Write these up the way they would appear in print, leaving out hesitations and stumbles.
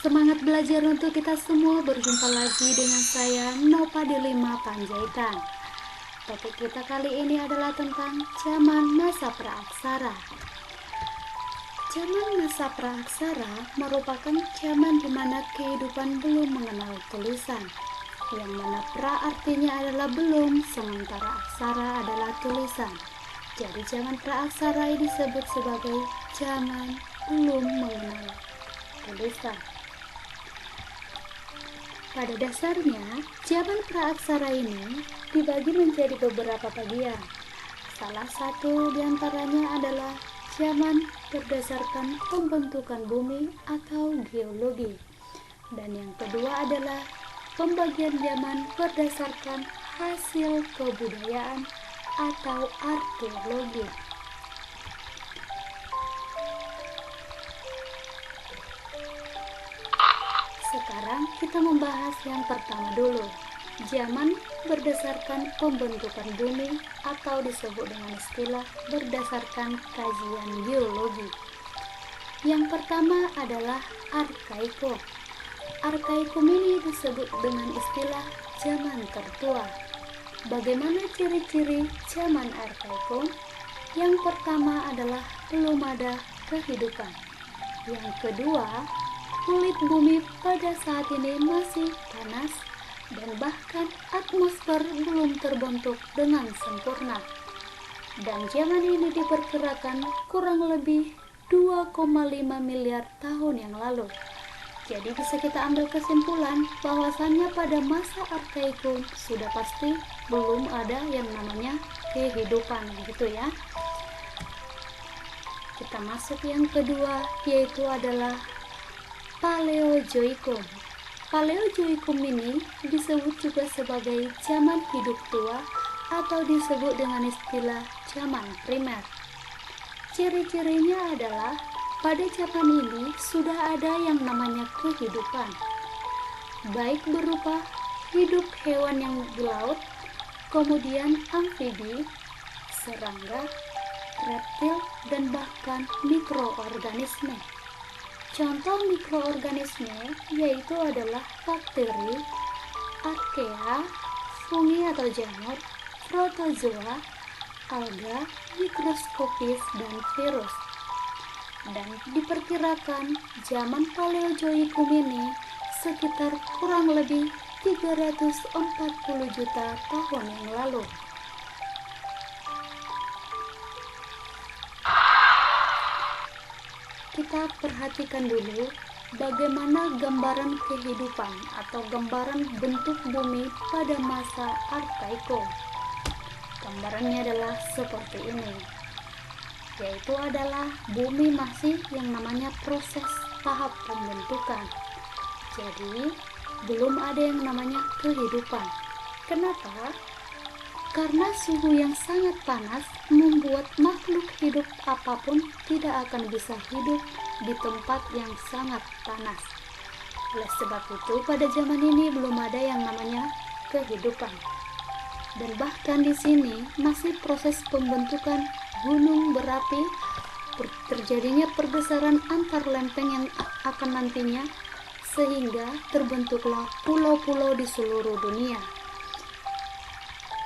Semangat belajar untuk kita semua. Berjumpa lagi dengan saya Nova Delima Panjaitan. Topik kita kali ini adalah tentang zaman masa praaksara. Zaman masa praaksara merupakan zaman di mana kehidupan belum mengenal tulisan, yang mana pra artinya adalah belum, sementara aksara adalah tulisan. Jadi zaman praaksara disebut sebagai zaman belum mengenal tulisan. Pada dasarnya, zaman praaksara ini dibagi menjadi beberapa bagian. Salah satu diantaranya adalah zaman berdasarkan pembentukan bumi atau geologi. Dan yang kedua adalah pembagian zaman berdasarkan hasil kebudayaan atau arkeologi. Sekarang kita membahas yang pertama dulu, zaman berdasarkan pembentukan bumi atau disebut dengan istilah berdasarkan kajian geologi. Yang pertama adalah Arkaikum. Arkaikum ini disebut dengan istilah zaman tertua. Bagaimana ciri-ciri zaman Arkaikum? Yang pertama adalah belum ada kehidupan. Yang kedua, kulit bumi pada saat ini masih panas dan bahkan atmosfer belum terbentuk dengan sempurna. Dan zaman ini diperkirakan kurang lebih 2,5 miliar tahun yang lalu. Jadi bisa kita ambil kesimpulan bahwasannya pada masa Arkaikum sudah pasti belum ada yang namanya kehidupan, gitu ya. Kita masuk yang kedua, yaitu adalah Paleozoikum. Paleozoikum ini disebut juga sebagai zaman hidup tua atau disebut dengan istilah zaman primer. Ciri-cirinya adalah pada zaman ini sudah ada yang namanya kehidupan, baik berupa hidup hewan yang di laut, kemudian amfibi, serangga, reptil, dan bahkan mikroorganisme. Contoh mikroorganisme yaitu adalah bakteri, archaea, fungi atau jamur, protozoa, alga, mikroskopis, dan virus. Dan diperkirakan zaman Paleozoikum ini sekitar kurang lebih 340 juta tahun yang lalu. Kita perhatikan dulu bagaimana gambaran kehidupan atau gambaran bentuk bumi pada masa Arkaikum. Gambarannya adalah seperti ini, yaitu adalah bumi masih yang namanya proses tahap pembentukan. Jadi belum ada yang namanya kehidupan. Kenapa? Karena suhu yang sangat panas membuat makhluk hidup apapun tidak akan bisa hidup di tempat yang sangat panas. Oleh sebab itu, pada zaman ini belum ada yang namanya kehidupan. Dan bahkan di sini masih proses pembentukan gunung berapi, terjadinya pergeseran antar lempeng yang akan nantinya sehingga terbentuklah pulau-pulau di seluruh dunia.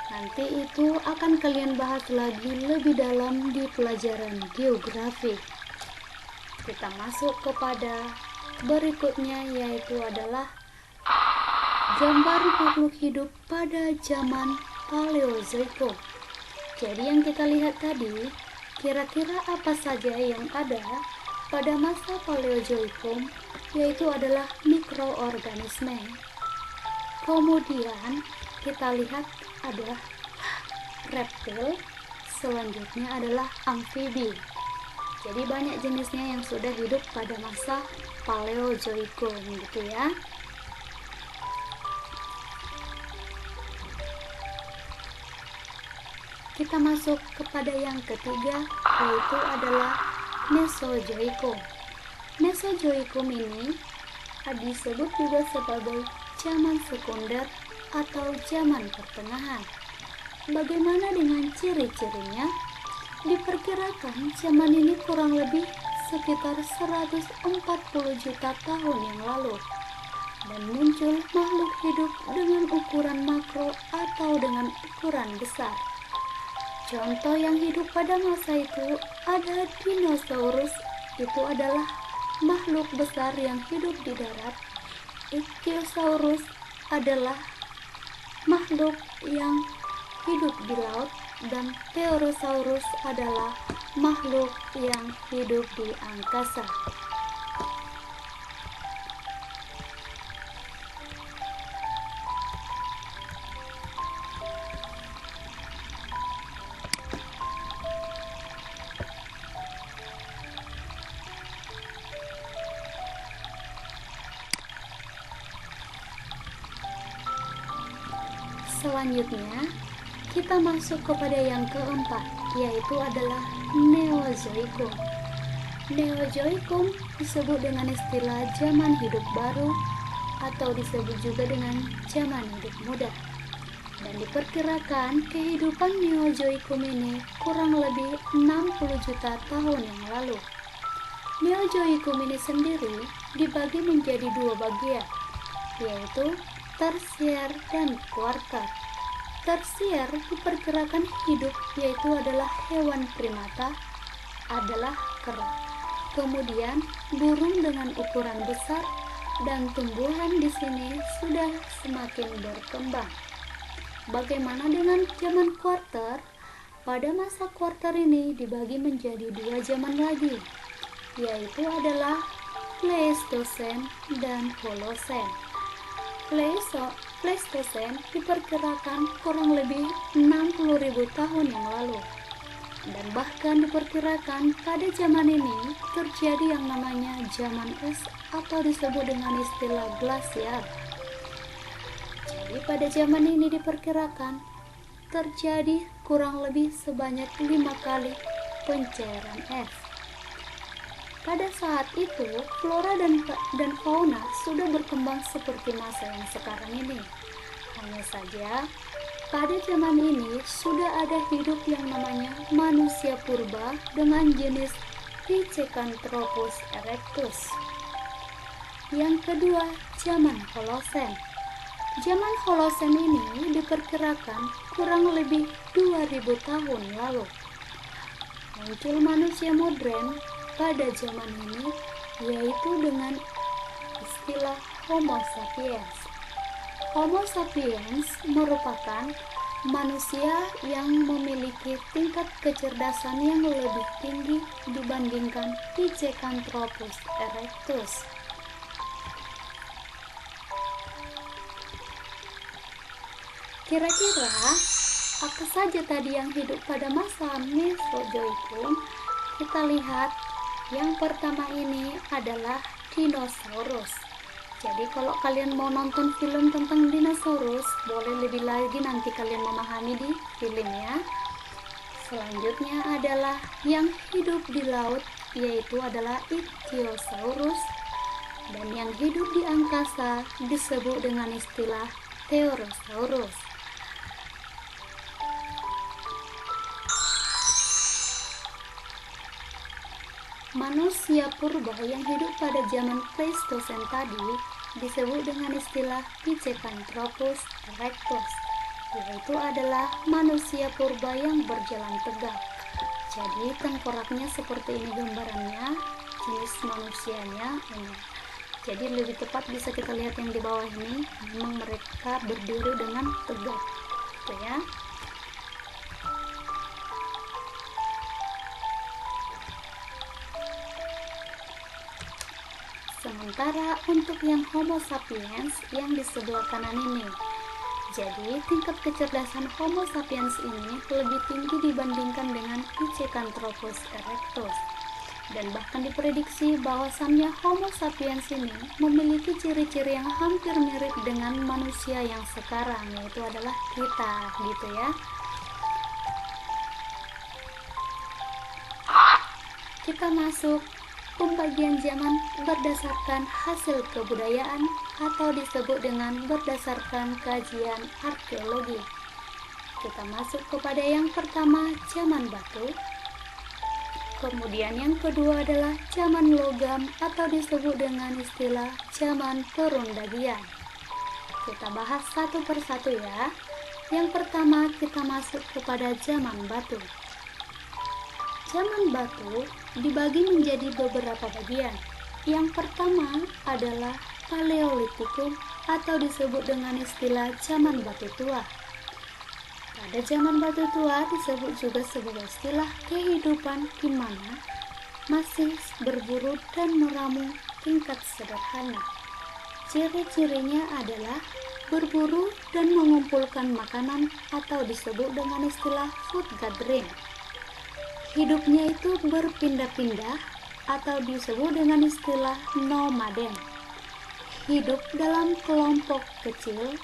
Nanti itu akan kalian bahas lagi lebih dalam di pelajaran geografi. Kita masuk kepada berikutnya, yaitu adalah gambar makhluk hidup pada zaman Paleozoikum. Jadi yang kita lihat tadi, kira-kira apa saja yang ada pada masa Paleozoikum, yaitu adalah mikroorganisme. Kemudian kita lihat ada reptil, selanjutnya adalah amfibi. Jadi banyak jenisnya yang sudah hidup pada masa Paleozoikum, gitu ya. Kita masuk kepada yang ketiga, yaitu adalah Mesozoikum. Mesozoikum ini disebut juga sebagai zaman sekunder atau zaman pertengahan. Bagaimana dengan ciri-cirinya? Diperkirakan zaman ini kurang lebih sekitar 140 juta tahun yang lalu, dan muncul makhluk hidup dengan ukuran makro atau dengan ukuran besar. Contoh yang hidup pada masa itu ada dinosaurus, itu adalah makhluk besar yang hidup di darat. Ichthyosaurus adalah makhluk yang hidup di laut, dan Therosaurus adalah makhluk yang hidup di angkasa. Selanjutnya, kita masuk kepada yang keempat, yaitu adalah Neozoikum. Neozoikum disebut dengan istilah zaman hidup baru atau disebut juga dengan zaman hidup muda. Dan diperkirakan kehidupan Neozoikum ini kurang lebih 60 juta tahun yang lalu. Neozoikum ini sendiri dibagi menjadi dua bagian, yaitu tersier dan kuarter. Tersier diperkirakan hidup, yaitu adalah hewan primata, adalah kera. Kemudian burung dengan ukuran besar, dan tumbuhan di sini sudah semakin berkembang. Bagaimana dengan zaman kuarter? Pada masa kuarter ini dibagi menjadi dua zaman lagi, yaitu adalah Pleistosen dan Holosen. Pleistosen diperkirakan kurang lebih 60.000 tahun yang lalu, dan bahkan diperkirakan pada zaman ini terjadi yang namanya zaman es atau disebut dengan istilah glasial. Jadi pada zaman ini diperkirakan terjadi kurang lebih sebanyak 5 kali pencairan es. Pada saat itu, flora dan fauna sudah berkembang seperti masa yang sekarang ini. Hanya saja, pada zaman ini sudah ada hidup yang namanya manusia purba dengan jenis Pithecanthropus erectus. Yang kedua, zaman Holosen. Zaman Holosen ini diperkirakan kurang lebih 2000 tahun lalu. Muncul manusia modern pada zaman ini, yaitu dengan istilah Homo sapiens. Homo sapiens merupakan manusia yang memiliki tingkat kecerdasan yang lebih tinggi dibandingkan Pithecanthropus erectus. Kira-kira apa saja tadi yang hidup pada masa Mesozoikum? Kita lihat. Yang pertama ini adalah dinosaurus. Jadi kalau kalian mau nonton film tentang dinosaurus, boleh lebih lagi nanti kalian memahami di filmnya. Selanjutnya adalah yang hidup di laut, yaitu adalah Ichthyosaurus. Dan yang hidup di angkasa disebut dengan istilah Therosaurus. Manusia purba yang hidup pada zaman Pleistosen tadi disebut dengan istilah Pithecanthropus erectus, yaitu adalah manusia purba yang berjalan tegak. Jadi tengkoraknya seperti ini gambarannya, jenis manusianya ini. Jadi lebih tepat bisa kita lihat yang di bawah ini, memang mereka berdiri dengan tegak, gitu ya. Sementara untuk yang Homo sapiens yang di sebelah kanan ini, jadi tingkat kecerdasan Homo sapiens ini lebih tinggi dibandingkan dengan Pithecanthropus erectus, dan bahkan diprediksi bahwasannya Homo sapiens ini memiliki ciri-ciri yang hampir mirip dengan manusia yang sekarang, yaitu adalah kita, gitu ya. Kita masuk pembagian zaman berdasarkan hasil kebudayaan atau disebut dengan berdasarkan kajian arkeologi. Kita masuk kepada yang pertama, zaman batu. Kemudian yang kedua adalah zaman logam atau disebut dengan istilah zaman perundagian. Kita bahas satu persatu ya. Yang pertama kita masuk kepada zaman batu. Zaman batu dibagi menjadi beberapa bagian. Yang pertama adalah Paleolitikum atau disebut dengan istilah zaman batu tua. Pada zaman batu tua disebut juga sebagai istilah kehidupan di mana masih berburu dan meramu tingkat sederhana. Ciri-cirinya adalah berburu dan mengumpulkan makanan atau disebut dengan istilah food gathering. Hidupnya itu berpindah-pindah atau disebut dengan istilah nomaden. Hidup dalam kelompok kecil.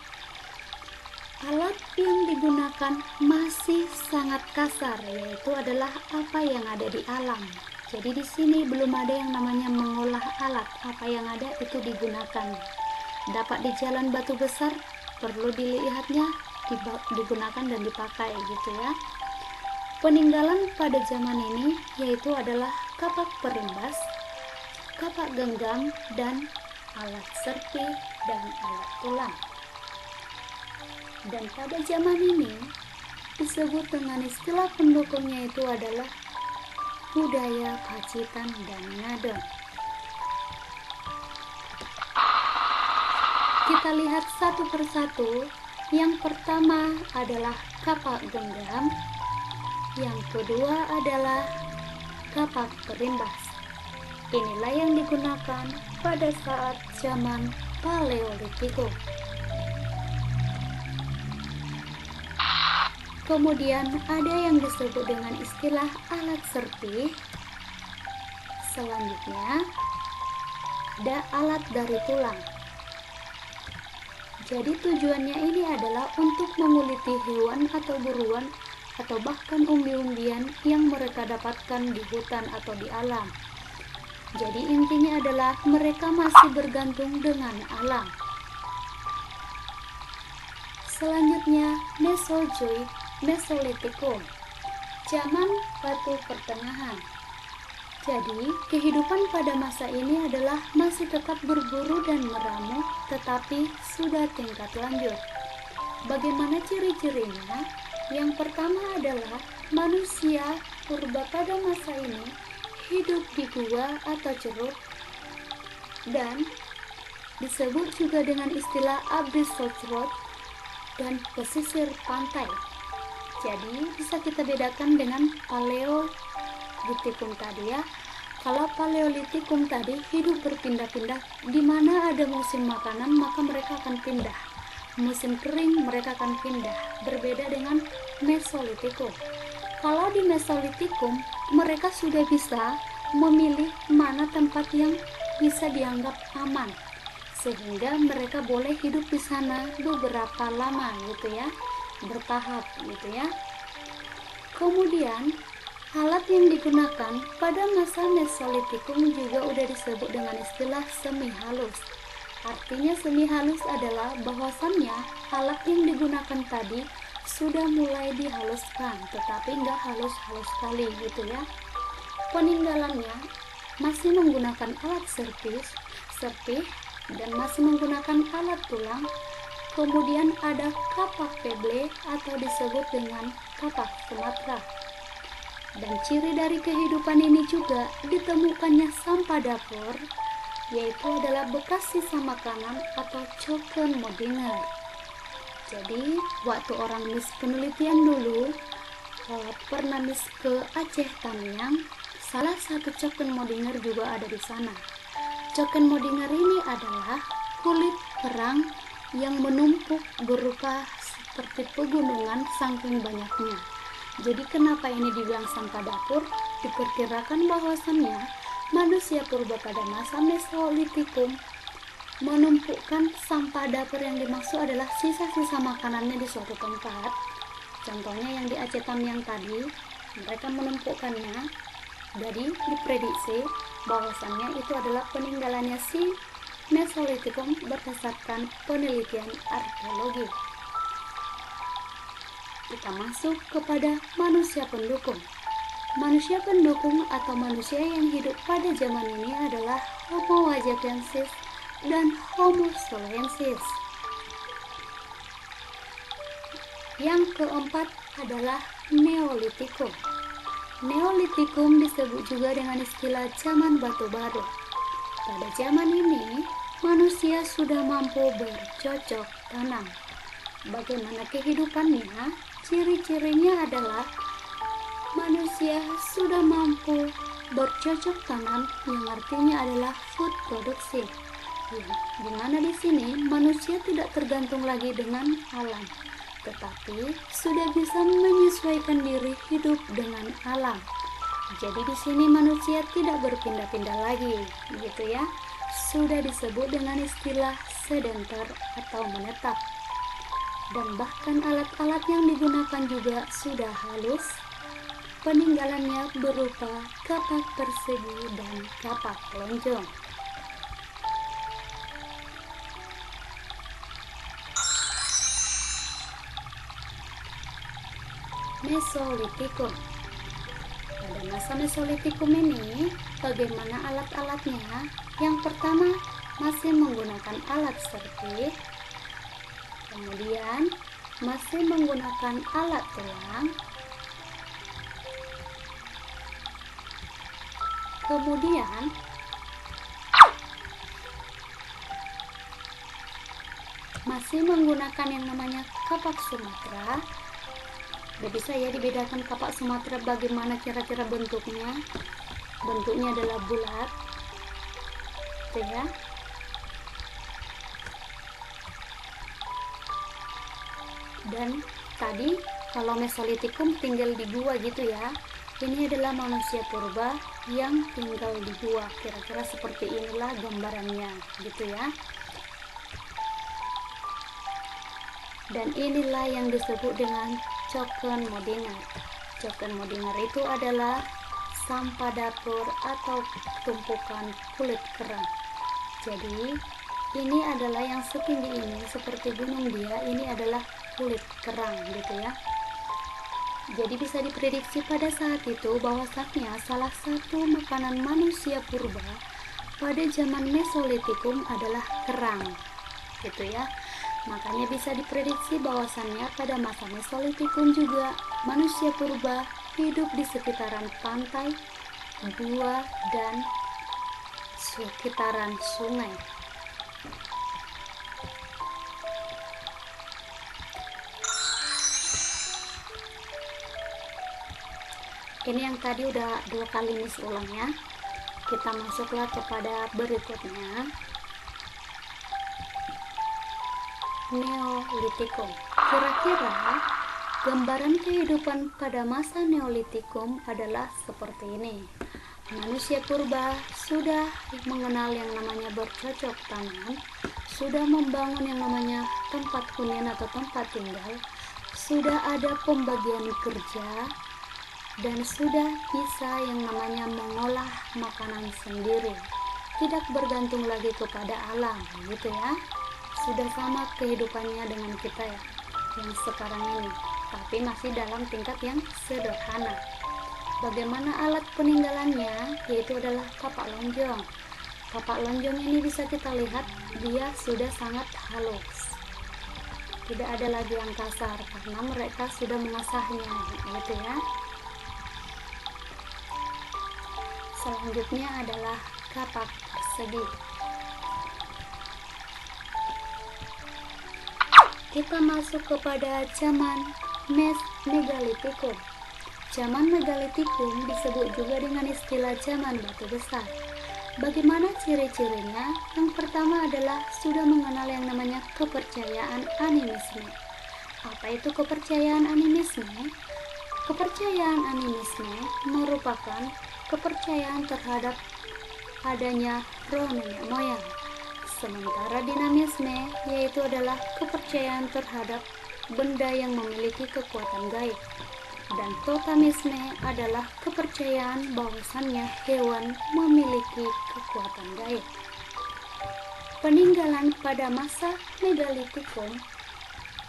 Alat yang digunakan masih sangat kasar, yaitu adalah apa yang ada di alam. Jadi di sini belum ada yang namanya mengolah alat, apa yang ada itu digunakan. Dapat di jalan batu besar, perlu dilihatnya digunakan dan dipakai gitu ya. Peninggalan pada zaman ini yaitu adalah kapak perimbas, kapak genggam, dan alat serpi dan alat tulang. Dan pada zaman ini disebut dengan istilah pendukungnya itu adalah budaya Pacitan dan Ngadon. Kita lihat satu persatu. Yang pertama adalah kapak genggam, yang kedua adalah kapak perimbas. Inilah yang digunakan pada saat zaman Paleolitikum. Kemudian ada yang disebut dengan istilah alat serpi. Selanjutnya ada alat dari tulang. Jadi tujuannya ini adalah untuk menguliti hewan atau buruan atau bahkan umbi-umbian yang mereka dapatkan di hutan atau di alam. Jadi intinya adalah mereka masih bergantung dengan alam. Selanjutnya Mesozoik, Mesolitikum, zaman batu pertengahan. Jadi kehidupan pada masa ini adalah masih tetap berburu dan meramu, tetapi sudah tingkat lanjut. Bagaimana ciri-cirinya? Yang pertama adalah manusia purba pada masa ini hidup di gua atau ceruk dan disebut juga dengan istilah Abrissosroth dan pesisir pantai. Jadi bisa kita bedakan dengan Paleolitikum tadi ya. Kalau Paleolitikum tadi hidup berpindah-pindah, di mana ada musim makanan maka mereka akan pindah. Musim kering mereka akan pindah. Berbeda dengan Mesolitikum. Kalau di Mesolitikum mereka sudah bisa memilih mana tempat yang bisa dianggap aman, sehingga mereka boleh hidup di sana beberapa lama gitu ya, bertahap gitu ya. Kemudian alat yang digunakan pada masa Mesolitikum juga udah disebut dengan istilah semi halus. Artinya semi halus adalah bahwasannya alat yang digunakan tadi sudah mulai dihaluskan, tetapi nggak halus-halus sekali gitu ya. Peninggalannya masih menggunakan alat serpih dan masih menggunakan alat tulang. Kemudian ada kapak peble atau disebut dengan kapak Sumatera. Dan ciri dari kehidupan ini juga ditemukannya sampah dapur, yaitu adalah bekas sisa makanan atau coken modinger. Jadi waktu orang mis penelitian dulu pernah mis ke Aceh Tamiang, salah satu coken modinger juga ada di sana. Coken modinger ini adalah kulit kerang yang menumpuk berupa seperti pegunungan saking banyaknya. Jadi kenapa ini dibilang sampah dapur? Diperkirakan bahwasannya manusia purba pada masa Mesolitikum menumpukkan sampah dapur. Yang dimaksud adalah sisa-sisa makanannya di suatu tempat. Contohnya yang di Aceh Tamiang tadi, mereka menumpukkannya. Jadi diprediksi bahwasannya itu adalah peninggalannya si Mesolitikum berdasarkan penelitian arkeologi. Kita masuk kepada manusia pendukung. Manusia pendukung atau manusia yang hidup pada zaman ini adalah Homo wajakensis dan Homo soloensis. Yang keempat adalah Neolitikum. Neolitikum disebut juga dengan istilah zaman batu baru. Pada zaman ini, manusia sudah mampu bercocok tanam. Bagaimana kehidupannya? Ciri-cirinya adalah manusia sudah mampu bercocok tanam, yang artinya adalah food produksi. Di mana di sini manusia tidak tergantung lagi dengan alam, tetapi sudah bisa menyesuaikan diri hidup dengan alam. Jadi di sini manusia tidak berpindah-pindah lagi, gitu ya. Sudah disebut dengan istilah sedenter atau menetap. Dan bahkan alat-alat yang digunakan juga sudah halus. Peninggalannya berupa kapak persegi dan kapak lonjong. Mesolitikum. Pada masa Mesolitikum ini, bagaimana alat-alatnya? Yang pertama, masih menggunakan alat serpih, kemudian masih menggunakan alat tulang, kemudian masih menggunakan yang namanya kapak Sumatera. Bisa ya dibedakan kapak Sumatera bagaimana kira-kira bentuknya. Bentuknya adalah bulat, gitu ya. Dan tadi kalau Mesolitikum tinggal di gua gitu ya. Ini adalah manusia purba yang tinggal di gua. Kira-kira seperti inilah gambarannya, gitu ya. Dan inilah yang disebut dengan Cokkeanmodiner. Cokkeanmodiner itu adalah sampah dapur atau tumpukan kulit kerang. Jadi ini adalah yang setinggi ini, seperti gunung dia, ini adalah kulit kerang, gitu ya. Jadi bisa diprediksi pada saat itu bahwasanya salah satu makanan manusia purba pada zaman Mesolitikum adalah kerang, gitu ya. Makanya bisa diprediksi bahwasannya pada masa Mesolitikum juga manusia purba hidup di sekitaran pantai, gua, dan sekitaran sungai. Ini yang tadi udah 2 kali miss ulang ya. Kita masuklah kepada berikutnya. Neolitikum. Kira-kira gambaran kehidupan pada masa Neolitikum adalah seperti ini. Manusia purba sudah mengenal yang namanya bercocok tanam, sudah membangun yang namanya tempat hunian atau tempat tinggal, sudah ada pembagian kerja, dan sudah bisa yang namanya mengolah makanan sendiri, tidak bergantung lagi kepada alam, gitu ya. Sudah sama kehidupannya dengan kita ya, yang sekarang ini, tapi masih dalam tingkat yang sederhana. Bagaimana alat peninggalannya? Yaitu adalah kapak lonjong. Kapak lonjong ini bisa kita lihat dia sudah sangat halus, tidak ada lagi yang kasar karena mereka sudah mengasahnya, gitu ya. Selanjutnya adalah kapak persegi. Kita masuk kepada zaman Megalitikum. Zaman Megalitikum disebut juga dengan istilah zaman batu besar. Bagaimana ciri-cirinya? Yang pertama adalah sudah mengenal yang namanya kepercayaan animisme. Apa itu kepercayaan animisme? Kepercayaan animisme merupakan kepercayaan terhadap adanya roh nenek moyang. Sementara dinamisme yaitu adalah kepercayaan terhadap benda yang memiliki kekuatan gaib. Dan totamisme adalah kepercayaan bahwasannya hewan memiliki kekuatan gaib. Peninggalan pada masa Megalitikum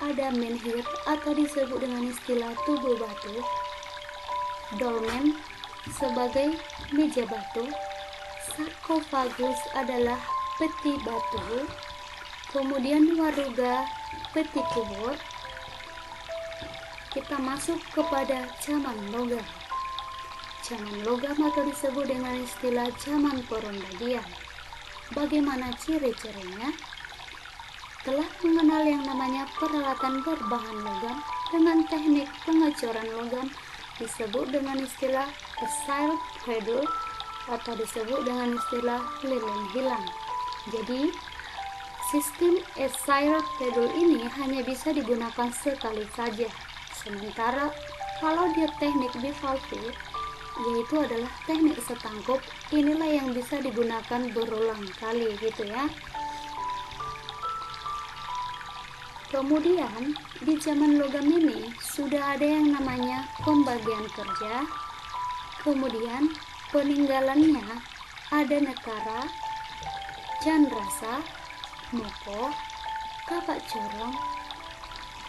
ada menhir atau disebut dengan istilah tubuh batu, dolmen, sebagai meja batu, sarkofagus adalah peti batu, kemudian waruga peti kubur. Kita masuk kepada zaman logam. Zaman logam atau disebut dengan istilah zaman perundadian. Bagaimana ciri-cirinya? Telah mengenal yang namanya peralatan berbahan logam dengan teknik pengecoran logam disebut dengan istilah essile pedul atau disebut dengan istilah lilin hilang. Jadi sistem essile pedul ini hanya bisa digunakan sekali saja, sementara kalau dia teknik bivalve, yaitu adalah teknik setangkup, inilah yang bisa digunakan berulang kali gitu ya. Kemudian di zaman logam ini sudah ada yang namanya pembagian kerja, kemudian peninggalannya ada nekara, candrasa, moko, kapak corong,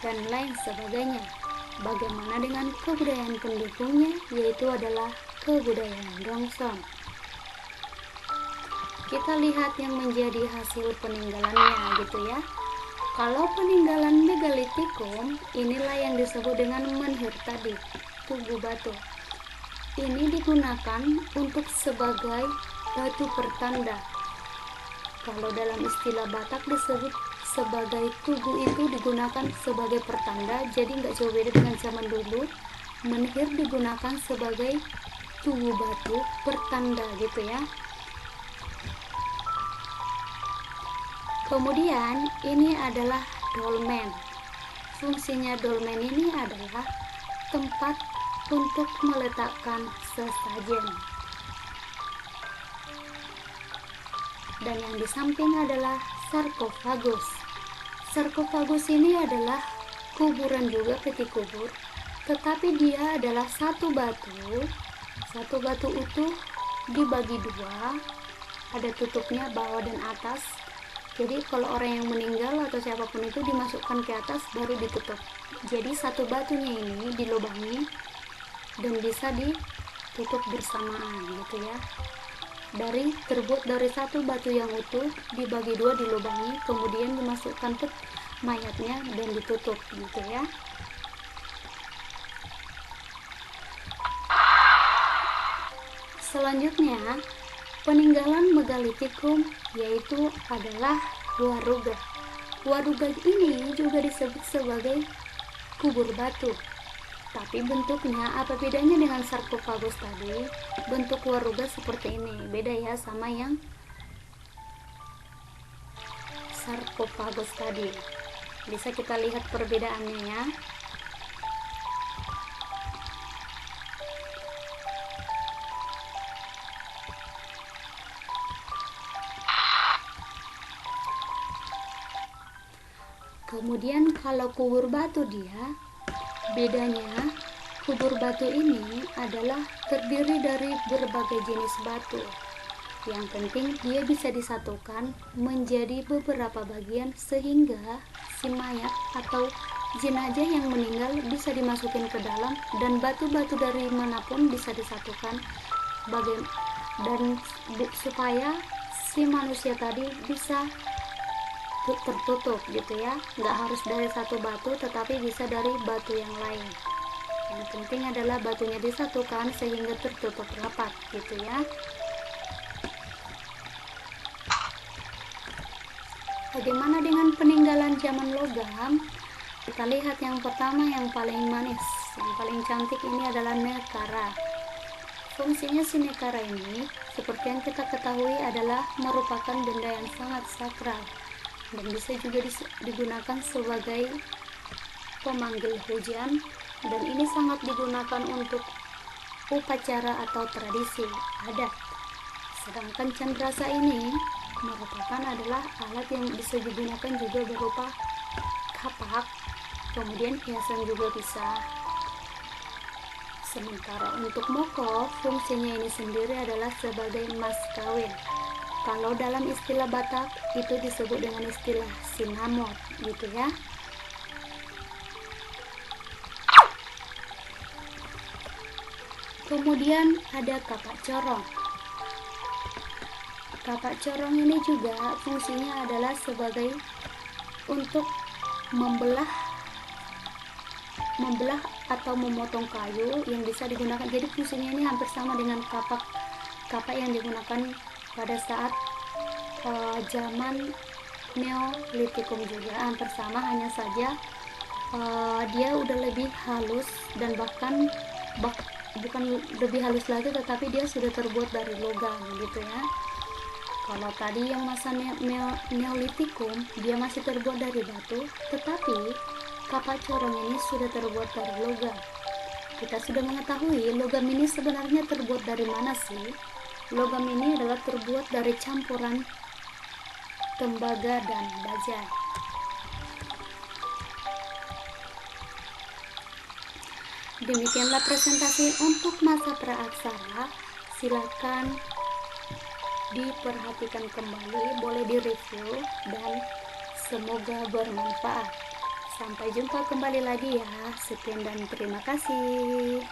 dan lain sebagainya. Bagaimana dengan kebudayaan pendukungnya, yaitu adalah kebudayaan Dongson. Kita lihat yang menjadi hasil peninggalannya gitu ya. Kalau peninggalan megalitikum, inilah yang disebut dengan menhir tadi, tugu batu. Ini digunakan untuk sebagai batu pertanda. Kalau dalam istilah Batak disebut sebagai tugu, itu digunakan sebagai pertanda, jadi nggak jauh beda dengan zaman dulu. Menhir digunakan sebagai tugu batu pertanda gitu ya. Kemudian ini adalah dolmen. Fungsinya dolmen ini adalah tempat untuk meletakkan sesajen. Dan yang di samping adalah sarkofagus. Sarkofagus ini adalah kuburan juga, peti kubur, tetapi dia adalah satu batu utuh dibagi dua, ada tutupnya bawah dan atas. Jadi kalau orang yang meninggal atau siapapun itu dimasukkan ke atas baru ditutup. Jadi satu batunya ini dilubangi dan bisa ditutup bersamaan gitu ya. Terbuat dari satu batu yang utuh dibagi dua, dilubangi, kemudian dimasukkan ke mayatnya dan ditutup gitu ya. Selanjutnya peninggalan megalitikum, yaitu adalah waruga. Waruga ini juga disebut sebagai kubur batu. Tapi bentuknya apa bedanya dengan sarkofagus tadi? Bentuk waruga seperti ini, beda ya sama yang sarkofagus tadi. Bisa kita lihat perbedaannya ya. Kemudian kalau kubur batu, dia bedanya kubur batu ini adalah terdiri dari berbagai jenis batu. Yang penting dia bisa disatukan menjadi beberapa bagian sehingga si mayat atau jenazah yang meninggal bisa dimasukin ke dalam, dan batu-batu dari manapun bisa disatukan dan supaya si manusia tadi bisa tertutup gitu ya. Nggak harus dari satu batu, tetapi bisa dari batu yang lain. Yang penting adalah batunya disatukan sehingga tertutup rapat gitu ya. Bagaimana dengan peninggalan zaman logam? Kita lihat yang pertama, yang paling manis, yang paling cantik ini adalah nekara. Fungsinya si nekara ini, seperti yang kita ketahui, adalah merupakan benda yang sangat sakral dan bisa juga digunakan sebagai pemanggil hujan, dan ini sangat digunakan untuk upacara atau tradisi adat. Sedangkan candrasa ini merupakan adalah alat yang bisa digunakan juga berupa kapak, kemudian hiasan juga bisa. Sementara untuk moko, fungsinya ini sendiri adalah sebagai mas kawin. Kalau dalam istilah Batak itu disebut dengan istilah sinamot gitu ya. Kemudian ada kapak corong. Kapak corong ini juga fungsinya adalah sebagai untuk membelah atau memotong kayu yang bisa digunakan. Jadi fungsinya ini hampir sama dengan kapak yang digunakan pada saat zaman Neolitikum juga, hampir sama, hanya saja dia udah lebih halus dan bahkan bukan lebih halus lagi, tetapi dia sudah terbuat dari logam gitu ya. Kalau tadi yang masa Neolitikum dia masih terbuat dari batu, tetapi kapak corong ini sudah terbuat dari logam. Kita sudah mengetahui logam ini sebenarnya terbuat dari mana sih? Logam ini adalah terbuat dari campuran tembaga dan baja. Demikianlah presentasi untuk masa praaksara. Silakan diperhatikan kembali, boleh direview, dan semoga bermanfaat. Sampai jumpa kembali lagi ya. Sekian dan terima kasih.